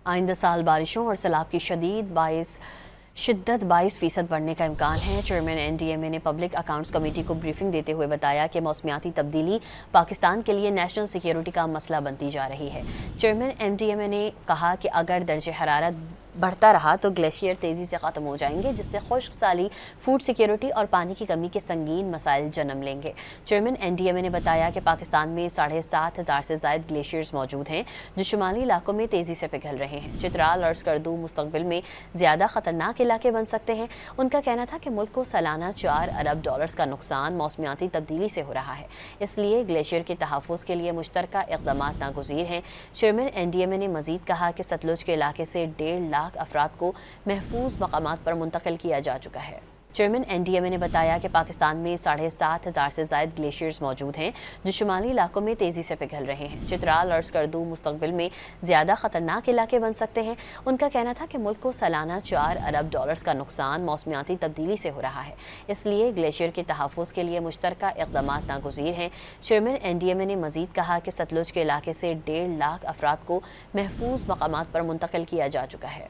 آئندہ سال بارشوں اور سیلاب کی شدت 22% بڑھنے کا امکان ہے۔ چیئرمین NDMA نے پبلک اکاؤنٹس کمیٹی کو بریفنگ دیتے ہوئے بتایا کہ موسمیاتی تبدیلی پاکستان کے لیے نیشنل سیکیورٹی کا مسئلہ بنتی جا رہی ہے۔ چیئرمین NDMA نے کہا کہ اگر درجہ حرارت بڑھتا رہا تو گلیشیئر تیزی سے ختم ہو جائیں گے، جس سے خشک سالی، فوڈ سیکیورٹی اور پانی کی کمی کے سنگین مسائل جنم لیں گے۔ چیئرمین NDMA نے بتایا کہ پاکستان میں 7,500 سے زائد گلیشیئرز موجود ہیں جو شمالی علاقوں میں تیزی سے پگھل رہے ہیں۔ چترال اور اسکردو مستقبل میں زیادہ خطرناک علاقے بن سکتے ہیں۔ ان کا کہنا تھا کہ ملک کو سالانہ $4 ارب کا نقصان موسمیاتی تبدیلی سے ہو رہا ہے، اس لیے گلیشیئر کے تحفظ کے لیے مشترکہ اقدامات ناگزیر ہیں۔ چیئرمین NDMA نے مزید کہا کہ ستلج کے علاقے سے 1.5 لاکھ افراد کو محفوظ مقامات پر منتقل کیا جا چکا ہے۔ چیئرمین NDMA نے بتایا کہ پاکستان میں 7,500 سے زائد گلیشیئرز موجود ہیں جو شمالی علاقوں میں تیزی سے پگھل رہے ہیں۔ چترال اور اسکردو مستقبل میں زیادہ خطرناک علاقے بن سکتے ہیں۔ ان کا کہنا تھا کہ ملک کو سالانہ $4 ارب کا نقصان موسمیاتی تبدیلی سے ہو رہا ہے، اس لیے گلیشیئر کے تحفظ کے لیے مشترکہ اقدامات ناگزیر ہیں۔ چیئرمین NDMA نے مزید کہا کہ ستلج کے علاقے سے 1.5 لاکھ افراد کو محفوظ مقامات پر منتقل کیا جا چکا ہے۔